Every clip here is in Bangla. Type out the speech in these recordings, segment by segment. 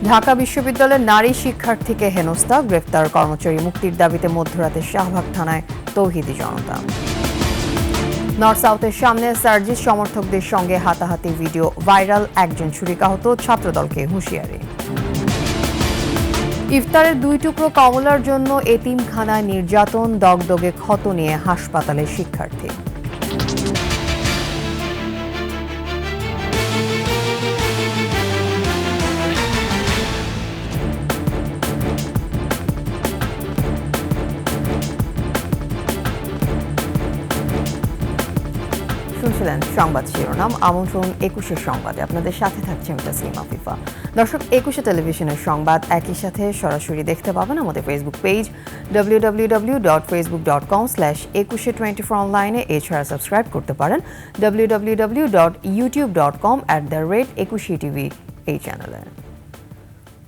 ঢাকা বিশ্ববিদ্যালয়ের নারী শিক্ষার্থীকে হেনস্থা, গ্রেফতার কর্মচারী মুক্তির দাবিতে মধ্যরাতে শাহবাগ থানায় তৌহিদি জনতা। নর্থ সাউথের সামনে সার্জিস সমর্থকদের সঙ্গে হাতাহাতি ভিডিও ভাইরাল, একজন ছুরিকাহত, ছাত্রদলকে হুঁশিয়ারি। ইফতারের 2 টুকরো কমলার জন্য এতিমখানায় নির্যাতন, দগদগে ক্ষত নিয়ে হাসপাতালে শিক্ষার্থী। শুনছিলেন সংবাদ শিরোনাম। আমন্ত্রণ 21 সংবাদে, আপনাদের সাথে থাকছে আমি তাসলিমা আফিফা। দর্শক, 21 টেলিভিশনের সংবাদ একই সাথে সরাসরি দেখতে পাবেন আমাদের ফেসবুক পেজ www.facebook.com/2124 অনলাইনে। এছাড়া সাবস্ক্রাইব করতে পারেন www.youtube.com/21tv এই চ্যানেলে।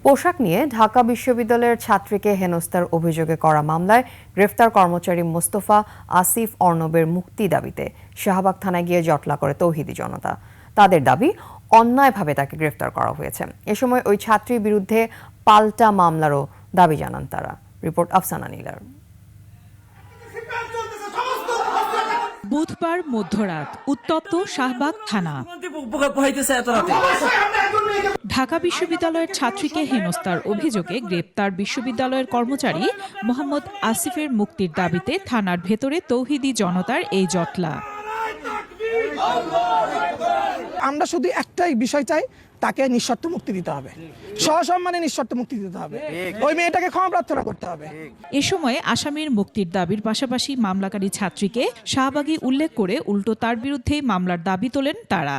পোশাক নিয়ে ঢাকা বিশ্ববিদ্যালয়ের ছাত্রীকে হেনস্থার অভিযোগে করা মামলায় গ্রেফতার কর্মচারী মোস্তফা আসিফ অর্ণবের মুক্তি দাবিতে শাহবাগ থানায় গিয়ে জটলা করে তৌহিদি জনতা। তাদের দাবি, অন্যায়ভাবে তাকে গ্রেফতার করা হয়েছে। এ সময় ওই ছাত্রীর বিরুদ্ধে পাল্টা মামলারও দাবি জানান তারা। রিপোর্ট আফসানা নীলার। বুধবার মধ্যরাত, উত্তপ্ত শাহবাগ থানা। ঢাকা বিশ্ববিদ্যালয়ের ছাত্রীকে হেনস্থার অভিযোগে গ্রেপ্তার বিশ্ববিদ্যালয়ের কর্মচারী মোহাম্মদ আসিফের মুক্তির দাবিতে থানার ভেতরে তৌহিদি জনতার এই জটলা। আমরা শুধু একটাই বিষয় চাই, তাকে নিঃশর্ত মুক্তি দিতে হবে, সসম্মানে নিঃশর্ত মুক্তি দিতে হবে, ওই মেয়েটাকে ক্ষমা প্রার্থনা করতে হবে। এ সময় আসামির মুক্তির দাবির পাশাপাশি মামলাকারী ছাত্রীকে শাহবাগী উল্লেখ করে উল্টো তার বিরুদ্ধেই মামলার দাবি তোলেন তারা।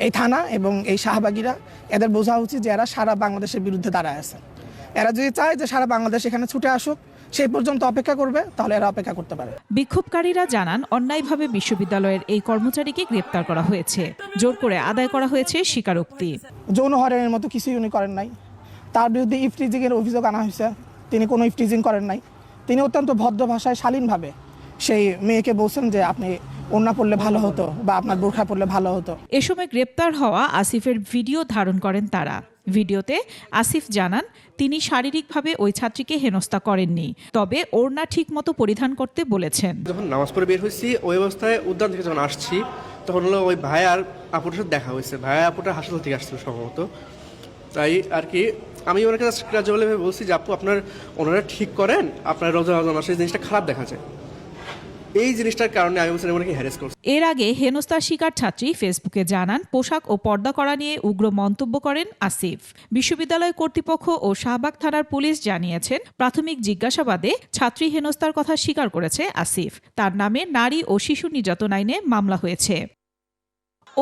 এই থানা এবং এই শাহবাগীরা, এদের বোঝা উচিত যে এরা সারা বাংলাদেশের বিরুদ্ধে দাঁড়ায় আছে। এরা যদি চায় যে সারা বাংলাদেশ এখানে ছুটে আসুক, সেই পর্যন্ত অপেক্ষা করবে, তাহলে এরা অপেক্ষা করতে পারে। বিক্ষোভকারীরা জানান, অন্যায়ভাবে বিশ্ববিদ্যালয়ের এই কর্মচারীকে গ্রেপ্তার করা হয়েছে, জোর করে আদায় করা হয়েছে স্বীকারোক্তি। যৌন হয়রানির মতো কিছুই উনি করেন নাই। তার বিরুদ্ধে ইফটিজিংয়ের অভিযোগ আনা হয়েছে, তিনি কোনো ইফটিজিং করেন নাই। তিনি অত্যন্ত ভদ্র ভাষায় শালীনভাবে সেই মেয়েকে বলছেন যে আপনি ওড়না পরলে ভালো হতো বা আপনার বোরখা পরলে ভালো হতো। এ সময় গ্রেপ্তার হওয়া আসিফের ভিডিও ধারণ করেন তারা। ভিডিওতে আসিফ জানান, তিনি শারীরিকভাবে ওই ছাত্রীকে হেনস্থা করেননি, তবে ওড়না ঠিক মতো পরিধান করতে বলেছেন। যখন নামাজ পড়ে বের হয়েছি, ওই অবস্থায় উদ্যান থেকে যখন আসছি, তখন হলো ওই ভাই আর আপুটার সাথে দেখা হয়েছে। ভাই আপুটা হাসপাতাল থেকে আসছিল সম্ভবত। তাই আর কি আমি ওনার কাছে গ্রাজুয়ালিভাবে বলছি যে আপু, আপনার ওনারা ঠিক করেন, আপনার রোজা মাসে জিনিসটা খারাপ দেখা যায়। এই জিনিসটার কারণে আমি বলছি ওনাকে হ্যারাস করছি। এর আগে হেনস্থার শিকার ছাত্রী ফেসবুকে জানান, পোশাক ও পর্দা করা নিয়ে উগ্র মন্তব্য করেন আসিফ। বিশ্ববিদ্যালয় কর্তৃপক্ষ ও শাহবাগ থানার পুলিশ জানিয়েছেন, প্রাথমিক জিজ্ঞাসাবাদে ছাত্রী হেনস্থার কথা স্বীকার করেছে আসিফ। তার নামে নারী ও শিশু নির্যাতন আইনে মামলা হয়েছে।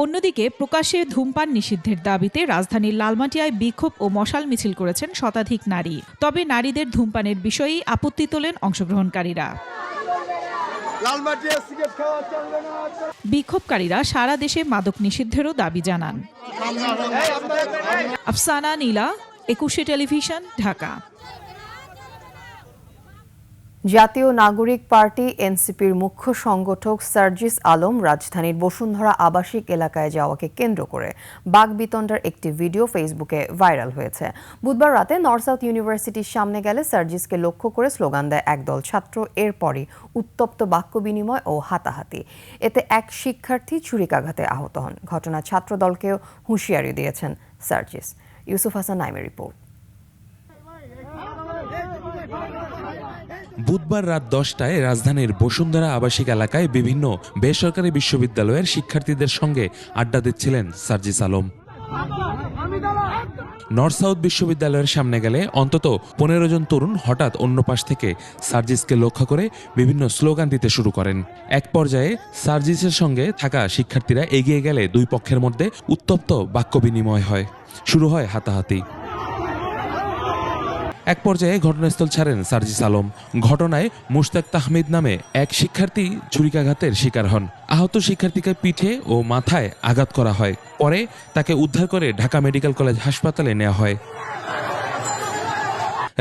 অন্যদিকে প্রকাশ্যে ধূমপান নিষিদ্ধের দাবিতে রাজধানীর লালমাটিয়ায় বিক্ষোভ ও মশাল মিছিল করেছেন শতাধিক নারী। তবে নারীদের ধূমপানের বিষয়েই আপত্তি তোলেন অংশগ্রহণকারীরা। বিক্ষোভকারীরা সারা দেশে মাদক নিষিদ্ধেরও দাবি জানান। আফসানা নীলা, 21 টেলিভিশন, ঢাকা। জাতীয় নাগরিক পার্টি এনসিপির মুখ্য সংগঠক সার্জিস আলম রাজধানীর বসুন্ধরা আবাসিক এলাকায় যাওয়াকে কেন্দ্র করে বাকবিতণ্ডার একটি ভিডিও ফেসবুকে ভাইরাল হয়েছে। বুধবার রাতে নর্থ সাউথ ইউনিভার্সিটির সামনে গেলে সার্জিসকে লক্ষ্য করে স্লোগান দেয় একদল ছাত্র। এরপরই উত্তপ্ত বাক্য বিনিময় ও হাতাহাতি। এতে এক শিক্ষার্থী ছুরিকাঘাতে আহত হন। ঘটনা ছাত্রদলকেও হুঁশিয়ারি দিয়েছেন সার্জিস। ইউসুফ হাসান নাইমের রিপোর্ট। বুধবার রাত 10টায় রাজধানীর বসুন্ধরা আবাসিক এলাকায় বিভিন্ন বেসরকারি বিশ্ববিদ্যালয়ের শিক্ষার্থীদের সঙ্গে আড্ডা দিচ্ছিলেন সার্জিস আলম। নর্থ সাউথ বিশ্ববিদ্যালয়ের সামনে গেলে অন্তত 15 জন তরুণ হঠাৎ অন্য পাশ থেকে সার্জিসকে লক্ষ্য করে বিভিন্ন স্লোগান দিতে শুরু করেন। এক পর্যায়ে সার্জিসের সঙ্গে থাকা শিক্ষার্থীরা এগিয়ে গেলে দুই পক্ষের মধ্যে উত্তপ্ত বাক্য বিনিময় হয়, শুরু হয় হাতাহাতি। এক পর্যায়ে ঘটনাস্থল ছাড়েন সার্জিস আলম। ঘটনায় মুশতাক তাহমিদ নামে এক শিক্ষার্থী ছুরিকাঘাতের শিকার হন। আহত শিক্ষার্থীকে পিঠে ও মাথায় আঘাত করা হয়। পরে তাকে উদ্ধার করে ঢাকা মেডিকেল কলেজ হাসপাতালে নেওয়া হয়।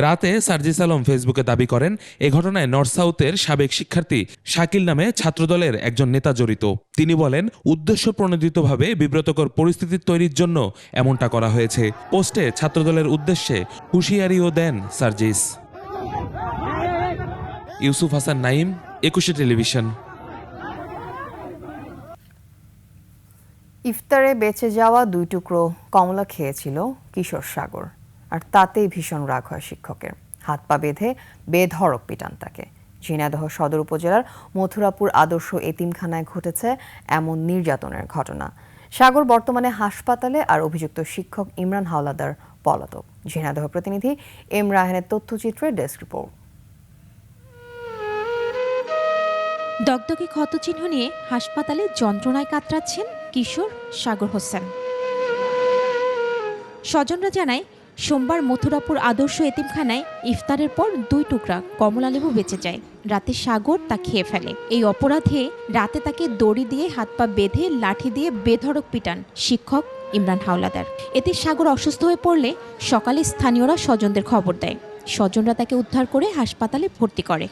রাতে সার্জিস আলম ফেসবুকে দাবি করেন এ ঘটনায় নর্থ সাউথের সাবেক শিক্ষার্থী শাকিল নামে ছাত্রদলের একজন নেতা জড়িত। তিনি বলেন উদ্দেশ্য প্রণোদিতভাবে বিব্রতকর পরিস্থিতি তৈরির জন্য এমনটা করা হয়েছে। পোস্টে ছাত্রদলের উদ্দেশ্যে হুঁশিয়ারিও দেন সার্জিস। ইউসুফ হাসান নাইম, 21 টেলিভিশন। ইফতারে বেঁচে যাওয়া 2 টুকরো কমলা খেয়েছিল কিশোর সাগর, আর তাতেই ভীষণ রাগ হয় শিক্ষকের। হাত পা বেঁধে বেধড়ক পিটান তাকে। ঝিনাইদহ সদর উপজেলার মথুরাপুর আদর্শ এতিমখানায় ঘটেছে এমন নির্যাতনের ঘটনা। সাগর বর্তমানে হাসপাতালে, আর অভিযুক্ত শিক্ষক ইমরান হাওলাদার পলাতক। ঝিনাইদহ প্রতিনিধি এম রায়হানের তথ্যচিত্রে ডেস্ক রিপোর্ট। দগদগে ক্ষতচিহ্ন নিয়ে হাসপাতালে যন্ত্রণায় কাতরাচ্ছেন কিশোর সাগর হোসেন। স্বজনরা জানায়, সোমবার মথুরাপুর আদর্শ এতিমখানায় ইফতারের পর 2 টুকরা কমলা লেবু বেঁচে যায়। রাতে সাগর তা খেয়ে ফেলে। এই অপরাধে রাতে তাকে দড়ি দিয়ে হাত পা বেঁধে লাঠি দিয়ে বেধড়ক পিটান শিক্ষক ইমরান হাওলাদার। এতে সাগর অসুস্থ হয়ে পড়লে সকালে স্থানীয়রা স্বজনদের খবর দেয়। স্বজনরা তাকে উদ্ধার করে হাসপাতালে ভর্তি করে।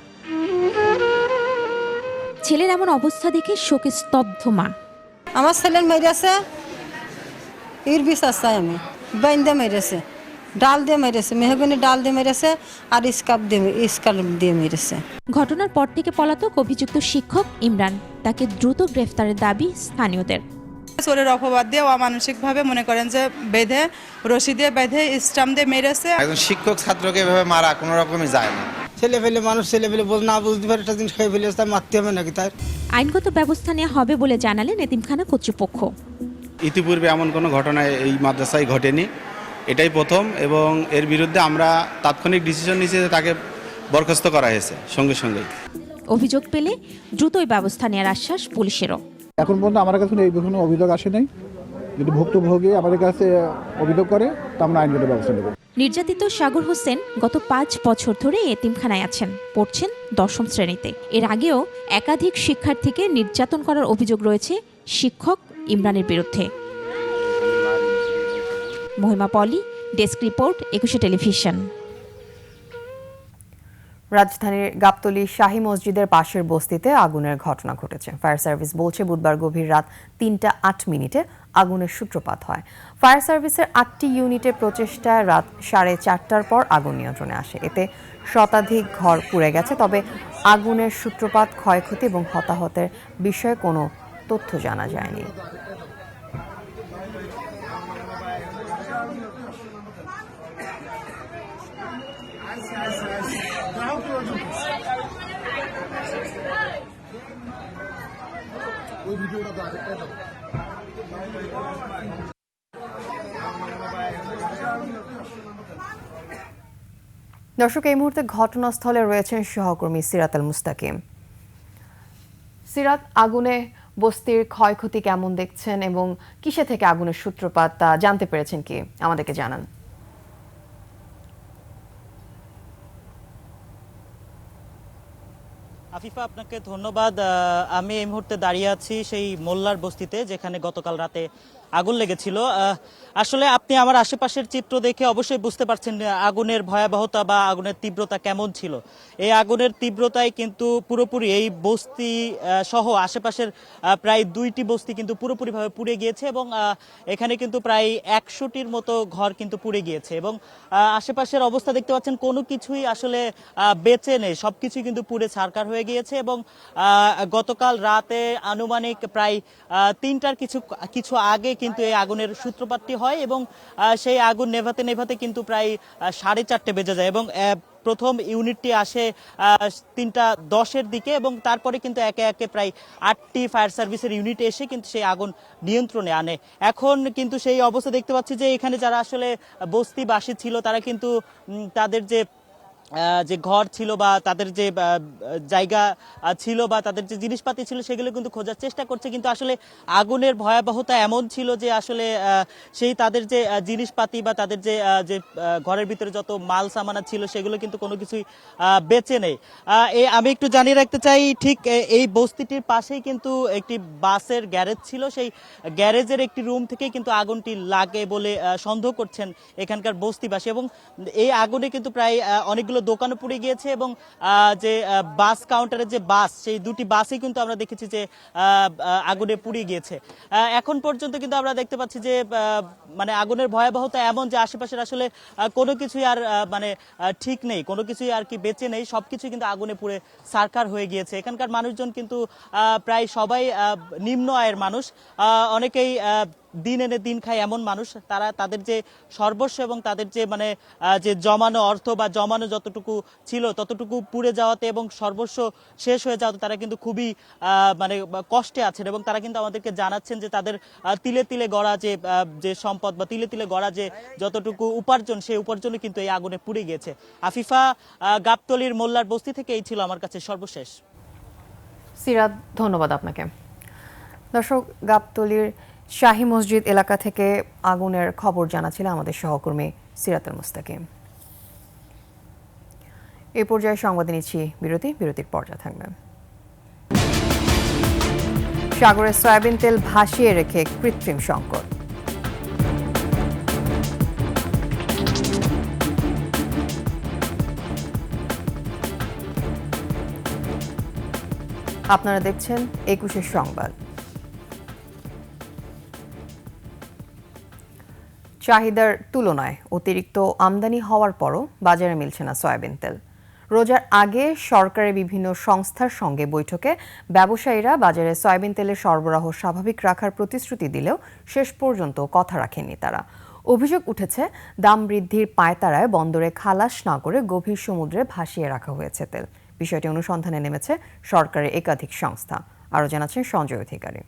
ছেলের এমন অবস্থা দেখে শোকে স্তব্ধ মা। আমার ছেলের মেরেছে, ইর বিশ্বাস চাই আমি, বাইন্দে মেরেছে, ডাল দিয়ে মেরেছে, মেহগনি ডাল দিয়ে মেরেছে, আর স্কার্ফ দিয়ে মেরেছে। ঘটনার পর থেকে পলাতক অভিযুক্ত শিক্ষক ইমরান। তাকে দ্রুত গ্রেফতারের দাবি স্থানীয়দের। চোরের অপবাদ দিয়ে অমানসিকভাবে মনে করেন যে বেঁধে রশি দিয়ে বেঁধে স্টাম্প দিয়ে মেরেছে। একজন শিক্ষক ছাত্রকে এভাবে মারা কোনো রকমই যায় না। ছেলে ফেলে মানুষ ছেলে ফেলে না বুঝতে পারে একটা জিনিস খেয়ে ফেলে তার মারতে হবে নাকি? তার আইনগত ব্যবস্থা নেওয়া হবে বলে জানালেন এতিমখানা কর্তৃপক্ষ। ইতিপূর্বে এমন কোনো ঘটনা এই মাদ্রাসায় ঘটেনি, এটাই প্রথম, এবং এর বিরুদ্ধে আমরা তাৎক্ষণিক ডিসিশন নিয়েছি যে তাকে বরখাস্ত করা হয়েছে সঙ্গে সঙ্গেই। অভিযোগ পেলে দ্রুতই ব্যবস্থা নেওয়ার আশ্বাস পুলিশেরও। এখন পর্যন্ত আমার কাছে এই কোনো অভিযোগ আসে নাই। যদি ভুক্তভোগী আমাদের কাছে অভিযোগ করে তা আমরা আইনগত ব্যবস্থা নেব। নির্যাতিত সাগর হোসেন গত 5 বছর ধরে এতিমখানায় আছেন, পড়ছেন 10ম শ্রেণীতে। এর আগেও একাধিক শিক্ষার্থীকে নির্যাতন করার অভিযোগ রয়েছে শিক্ষক ইমরানের বিরুদ্ধে। মহিমা পলি, ডেস্ক রিপোর্ট, 21 টেলিভিশন। রাজধানীর গাবতলী শাহী মসজিদের পাশের বস্তিতে আগুনের ঘটনা ঘটেছে। ফায়ার সার্ভিস বলছে বুধবার গভীর রাত 3:08 আগুনের সূত্রপাত হয়। ফায়ার সার্ভিসের 8টি ইউনিটের প্রচেষ্টায় রাত 4:30টার পর আগুন নিয়ন্ত্রণে আসে। এতে শতাধিক ঘর পুড়ে গেছে। তবে আগুনের সূত্রপাত, ক্ষয়ক্ষতি এবং হতাহতের বিষয়ে কোনো তথ্য জানা যায়নি। দর্শক, এই মুহূর্তে ঘটনাস্থলে রয়েছেন সহকর্মী সিরাত আল মুস্তাকিম। সিরাত, আগুনে বস্তির ক্ষয়ক্ষতি কেমন দেখছেন এবং কিসে থেকে আগুনের সূত্রপাত তা জানতে পেরেছেন কি? আমাদেরকে জানান। আফিফা, আপনাকে ধন্যবাদ। আমি এই মুহূর্তে দাঁড়িয়ে আছি সেই মোল্লার বস্তিতে, যেখানে গতকাল রাতে আগুন লেগেছিল। আসলে আপনি আমার আশেপাশের চিত্র দেখে অবশ্যই বুঝতে পারছেন আগুনের ভয়াবহতা বা আগুনের তীব্রতা কেমন ছিল। এই আগুনের তীব্রতায় কিন্তু পুরোপুরি এই বস্তি সহ আশেপাশের প্রায় 2টি বস্তি কিন্তু পুরোপুরিভাবে পুড়ে গিয়েছে, এবং এখানে কিন্তু প্রায় 100টির মতো ঘর কিন্তু পুড়ে গিয়েছে। এবং আশেপাশের অবস্থা দেখতে পাচ্ছেন, কোনো কিছুই আসলে বেঁচে নেই, সবকিছুই কিন্তু পুড়ে ছারখার হয়ে গিয়েছে। এবং গতকাল রাতে আনুমানিক প্রায় 3টার কিছু আগে কিন্তু এই আগুনের সূত্রপাতটি হয়, এবং সেই আগুন নেভাতে নেভাতে কিন্তু প্রায় 4:30 বেজে যায়। এবং প্রথম ইউনিটটি আসে 3:10 দিকে, এবং তারপরে কিন্তু একে একে প্রায় 8টি ফায়ার সার্ভিসের ইউনিট এসে কিন্তু সেই আগুন নিয়ন্ত্রণে আনে। এখন কিন্তু সেই অবস্থা দেখতে পাচ্ছি যে এখানে যারা আসলে বস্তিবাসী ছিল তারা কিন্তু তাদের যে যে ঘর ছিল বা তাদের যে জায়গা ছিল বা তাদের যে জিনিসপাতি ছিল সেগুলো কিন্তু খোঁজার চেষ্টা করছে, কিন্তু আসলে আগুনের ভয়াবহতা এমন ছিল যে আসলে সেই তাদের যে জিনিসপাতি বা তাদের যে ঘরের ভিতরে যত মাল সামানা ছিল সেগুলো কিন্তু কোনো কিছুই বেঁচে নেই। আমি একটু জানিয়ে রাখতে চাই, ঠিক এই বস্তিটির পাশেই কিন্তু একটি বাসের গ্যারেজ ছিল, সেই গ্যারেজের একটি রুম থেকেই কিন্তু আগুনটি লাগে বলে সন্দেহ করছেন এখানকার বস্তিবাসী। এবং এই আগুনে কিন্তু প্রায় অনেকগুলো দোকানে পুড়ে গিয়েছে এবং যে বাস কাউন্টারের যে বাস, সেই দুটি বাসই কিন্তু আমরা দেখেছি যে আগুনে পুড়ে গিয়েছে। এখন পর্যন্ত কিন্তু আমরা দেখতে পাচ্ছি যে মানে আগুনের ভয়াবহতা এমন যে আশেপাশের আসলে কোনো কিছুই আর মানে ঠিক নেই, কোনো কিছুই আর কি বেঁচে নেই, সবকিছু কিন্তু আগুনে পুড়ে ছারখার হয়ে গিয়েছে। এখানকার মানুষজন কিন্তু প্রায় সবাই নিম্ন আয়ের মানুষ, অনেকেই দিন এনে দিন খায় এমন মানুষ। তারা তাদের যে সর্বস্ব এবং তাদের যে মানে যে জমানো অর্থ বা জমানো যতটুকু ছিল ততটুকু পুড়ে যাওয়াতে এবং সর্বস্ব শেষ হয়ে যাওয়াতে তারা কিন্তু খুবই মানে কষ্টে আছেন এবং তারা কিন্তু আমাদেরকে জানাচ্ছেন যে তাদের তিলে তিলে গড়া যে সম্পদ বা তিলে তিলে গড়া যে যতটুকু উপার্জন, সেই উপার্জনই কিন্তু এই আগুনে পুড়ে গিয়েছে। আফিফা, গাবতলীর মোল্লার বস্তি থেকে এই ছিল আমার কাছে সর্বশেষ। সিরাত, ধন্যবাদ আপনাকে। দর্শক, গাবতলীর শাহী মসজিদ এলাকা থেকে আগুনের খবর জানাচ্ছিল আমাদের সহকর্মী সিরাতুল মুস্তাকিম। এই পর্যায়ে সংবাদে নিচ্ছি বিরতির পর্যায়ে থাকবে। সাগরে সয়াবিন তেল ভাসিয়ে রেখে কৃত্রিম সংকট। আপনারা দেখছেন ২১ সংবাদ। চাহিদার তুলনায় অতিরিক্ত আমদানি হওয়ার পরও বাজারে মিলছে না সয়াবিন তেল। রোজার আগে সরকারের বিভিন্ন সংস্থার সঙ্গে বৈঠকে ব্যবসায়ীরা বাজারে সয়াবিন তেলের সরবরাহ স্বাভাবিক রাখার প্রতিশ্রুতি দিলেও শেষ পর্যন্ত কথা রাখেননি তারা। অভিযোগ উঠেছে, দাম বৃদ্ধির পায়তারায় বন্দরে খালাস না করে গভীর সমুদ্রে ভাসিয়ে রাখা হয়েছে তেল। বিষয়টি অনুসন্ধানে নেমেছে সরকারের একাধিক সংস্থা। আরও জানাচ্ছেন সঞ্জয় অধিকারী।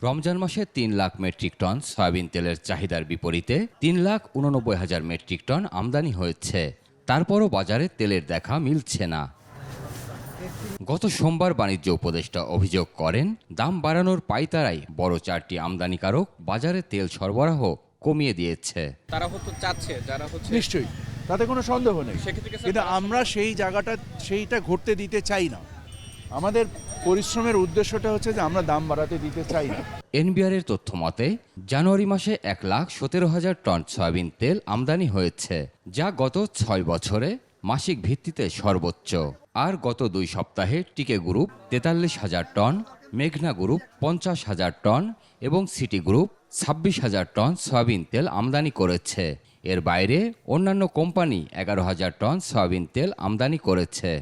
রমজান মাসে ৩ লাখ মেট্রিক টন সয়াবিন তেলের চাহিদার বিপরীতে ৩,৮৯,০০০ মেট্রিক টন আমদানি হয়েছে। তারপরও বাজারে তেলের দেখা মিলছে না। গত সোমবার বাণিজ্য উপদেষ্টা অভিযোগ করেন, দাম বাড়ানোর পাইতারাই বড় 4টি আমদানিকারক বাজারে তেল সরবরাহ কমিয়ে দিয়েছে। তারা হয়তো চাচ্ছে, যারা হচ্ছে নিশ্চয়ই, তাতে কোনো সন্দেহ নেই, কিন্তু আমরা সেইটা ঘটতে দিতে চাই না। আমাদের পরিশ্রমের উদ্দেশ্যটা হচ্ছে যে আমরা দাম বাড়াতে দিতে চাই না। এনবিআরের তথ্য মতে জানুয়ারি মাসে ১,১৭,০০০ টন সয়াবিন তেল আমদানি হয়েছে, যা গত 6 বছরে মাসিক ভিত্তিতে সর্বোচ্চ। আর গত 2 সপ্তাহে টিকে গ্রুপ ৪৩,০০০ টন, মেঘনা গ্রুপ ৫০,০০০ টন এবং সিটি গ্রুপ ২৬,০০০ টন সয়াবিন তেল আমদানি করেছে। এর বাইরে অন্যান্য কোম্পানি ১১,০০০ টন সয়াবিন তেল আমদানি করেছে।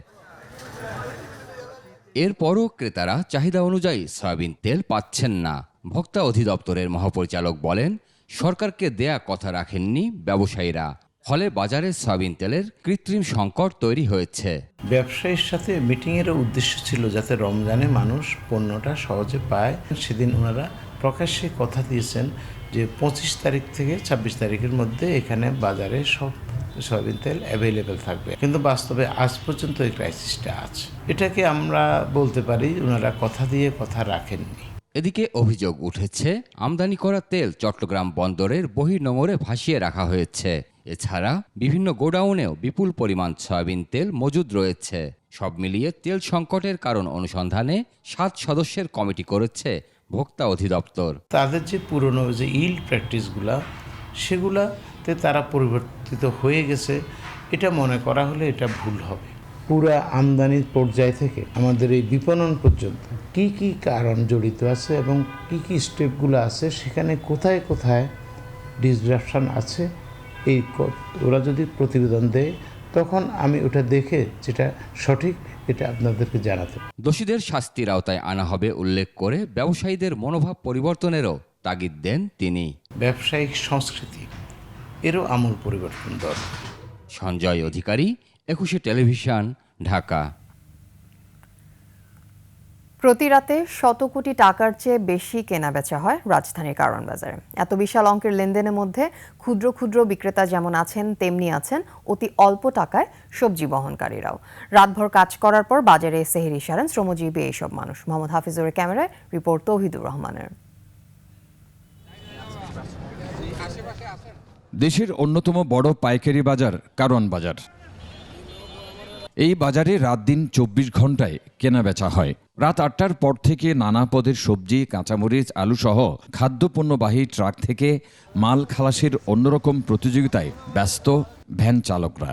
এরপরও ক্রেতারা চাহিদা অনুযায়ী সয়াবিন তেল পাচ্ছেন না। ভোক্তা অধিদপ্তরের মহাপরিচালক বলেন, সরকারকে দেয়া কথা রাখেননি ব্যবসায়ীরা, ফলে বাজারে সয়াবিন তেলের কৃত্রিম সংকট তৈরি হয়েছে। ব্যবসায়ীর সাথে মিটিংয়ের উদ্দেশ্য ছিল যাতে রমজানে মানুষ পণ্যটা সহজে পায়। সেদিন ওনারা প্রকাশ্যে কথা দিয়েছেন যে 25 তারিখ থেকে 26 তারিখের মধ্যে এখানে বাজারে সব সয়াবিন তেল অ্যাভেলেবেল থাকবে, কিন্তু বাস্তবে আজ পর্যন্ত এই ক্রাইসিসটা আছে। এটাকে আমরা বলতে পারি ওনারা কথা দিয়ে কথা রাখেননি। এদিকে অভিযোগ উঠেছে, আমদানি করা তেল চট্টগ্রাম বন্দরের বহির্নোঙরে ভাসিয়ে রাখা হয়েছে। এছাড়া বিভিন্ন গোডাউনেও বিপুল পরিমাণ সয়াবিন তেল মজুদ রয়েছে। সব মিলিয়ে তেল সংকটের কারণ অনুসন্ধানে 7 সদস্যের কমিটি করেছে ভোক্তা অধিদপ্তর। তাদের যে পুরনো যে ইল্ড প্র্যাকটিসগুলা সেগুলাতে তারা পরিবর্তিত হয়ে গেছে, এটা মনে করা হলে এটা ভুল হবে। পুরো আমদানির পর্যায় থেকে আমাদের এই বিপণন পর্যন্ত কি কি কারণ জড়িত আছে এবং কি কি স্টেপগুলো আছে, সেখানে কোথায় কোথায় ডিসরাপশন আছে, এই ওরা যদি প্রতিবেদন দেয় তখন আমি ওটা দেখে যেটা সঠিক এটা আপনাদেরকে জানাতে। দোষীদের শাস্তির আওতায় আনা হবে উল্লেখ করে ব্যবসায়ীদের মনোভাব পরিবর্তনেরও তাগিদ দেন তিনি। ব্যবসায়িক সংস্কৃতি এরও আমূল পরিবর্তন দরকার। সঞ্জয় অধিকারী, 21 টেলিভিশন, ঢাকা। প্রতি রাতে শত কোটি টাকার চেয়ে বেশি কেনাবেচা হয় রাজধানীর কারওয়ান বাজারে। এত বিশাল অঙ্কের লেনদেনের মধ্যে ক্ষুদ্র ক্ষুদ্র বিক্রেতা যেমন আছেন, তেমনি আছেন অতি অল্প টাকায় সবজি বহনকারীরাও। রাতভর কাজ করার পর বাজারে সেহরি সারেন শ্রমজীবী এইসব মানুষ। মোহাম্মদ হাফিজুরের ক্যামেরায় রিপোর্ট তৌহিদুর রহমানের। দেশের অন্যতম বড় পাইকারি বাজার কারওয়ান বাজার। এই বাজারে রাত দিন 24 ঘন্টায় কেনাবেচা হয়। রাত 8টার পর থেকে নানা পদের সবজি, কাঁচামরিচ, আলুসহ খাদ্যপণ্যবাহী ট্রাক থেকে মাল খালাসের অন্যরকম প্রতিযোগিতায় ব্যস্ত ভ্যান চালকরা।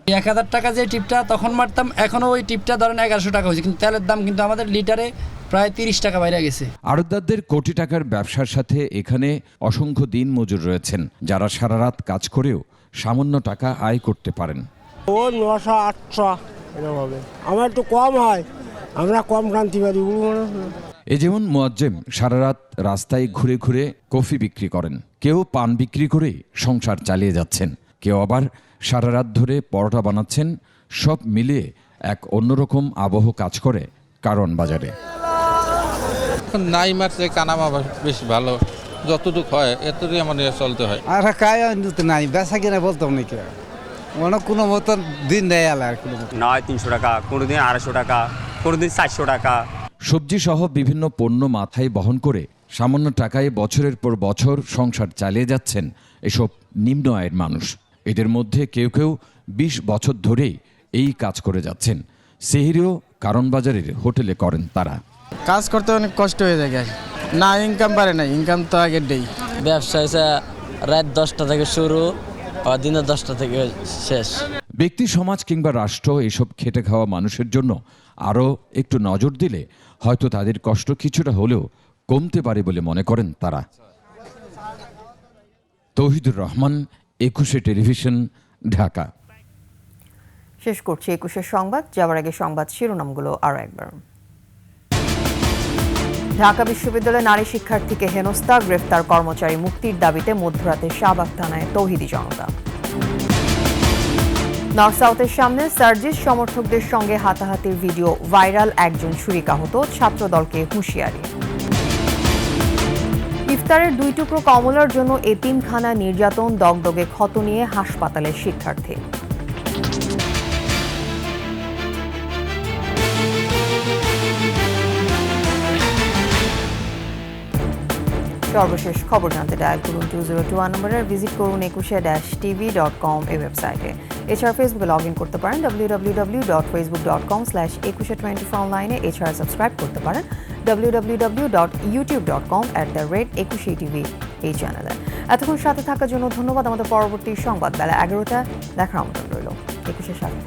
1000 টাকা যে টিপটা তখন মারতাম, এখনও ওই টিপটা ধরেন 1100 টাকা হয়েছে, কিন্তু তেলের দাম কিন্তু আমাদের লিটারে প্রায় 30 টাকা বাইরে গেছে। আড়তদারদের কোটি টাকার ব্যবসার সাথে এখানে অসংখ্য দিন মজুর রয়েছেন, যারা সারা রাত কাজ করেও সামান্য টাকা আয় করতে পারেন। ও 900-800 এরকম হবে, আমার একটু কম হয়, আমরা কম টানতে পারি। এ যেমন মুয়াজ্জেম সারা রাত রাস্তায় ঘুরে ঘুরে কফি বিক্রি করেন, কেউ পান বিক্রি করে সংসার চালিয়ে যাচ্ছেন, কেউ আবার সারা রাত ধরে পরোটা বানাচ্ছেন। সব মিলিয়ে এক অন্যরকম আবহ কাজ করে কারওয়ান বাজারে। নাই মারছে কানামা বেশ ভালো, যতটুকু হয় এতটুকু আমাদের চলতে হয়। আর কায় নাই বেচা কিনা বলতাম নাকি, অনেক কোনো মতন দিন দেয় আর কোনো নয় 300 টাকা, কোনোদিন 250 টাকা, কোনোদিন 400 টাকা। সবজি সহ বিভিন্ন পণ্য মাথায় বহন করে সামান্য টাকায় বছরের পর বছর সংসার চালিয়ে যাচ্ছেন এসব নিম্ন আয়ের মানুষ। এদের মধ্যে কেউ কেউ 20 বছর ধরেই এই কাজ করে যাচ্ছেন। সেহরিও কারওয়ান বাজারের হোটেলে করেন তারা। কাজ করতে অনেক কষ্ট হয়ে যায়, না ইনকাম পারে না, ইনকাম তো আগের দেই। ব্যবসা হয়েছে রাত 10টা থেকে শুরু, দিনের 10টা থেকে শেষ। ব্যক্তি, সমাজ কিংবা রাষ্ট্র এসব খেটে খাওয়া মানুষের জন্য আরও একটু নজর দিলে হয়তো তাদের কষ্ট কিছুটা হলেও কমতে পারে বলে মনে করেন তারা। তৌহিদুর রহমান, 21 টেলিভিশন, ঢাকা। শেষ করছি 21 সংবাদ। যাওয়ার আগে সংবাদ শিরোনামগুলো আরও একবার। ঢাকা বিশ্ববিদ্যালয়ে নারী শিক্ষার্থীকে হেনস্থা, গ্রেফতার কর্মচারী মুক্তির দাবিতে মধ্যরাতে শাহবাগ থানায় তৌহিদি জনতা। নর্থ সাউথের সামনে সার্জিস সমর্থকদের সঙ্গে হাতাহাতির ভিডিও ভাইরাল, একজন ছুরিকাহত, ছাত্রদলকে হুঁশিয়ারি। ইফতারের 2 টুকরো কমলার জন্য এতিমখানা নির্যাতন, দগদগে ক্ষত নিয়ে হাসপাতালের শিক্ষার্থী। সর্বশেষ খবর জানতে ডায়াল করুন 2021 নম্বরে, ভিজিট করুন 21-tv.com এই ওয়েবসাইটে। এছাড়া ফেসবুকে লগ ইন করতে পারেন www.facebook.com/2124 অনলাইনে। এছাড়া সাবস্ক্রাইব করতে পারেন www.youtube.com/21tv এই চ্যানেলে। এতক্ষণ সাথে থাকার জন্য ধন্যবাদ। আমাদের পরবর্তী সংবাদ বেলা 11টা দেখার আমন্ত্রণ রইল। 21-এর সাথে।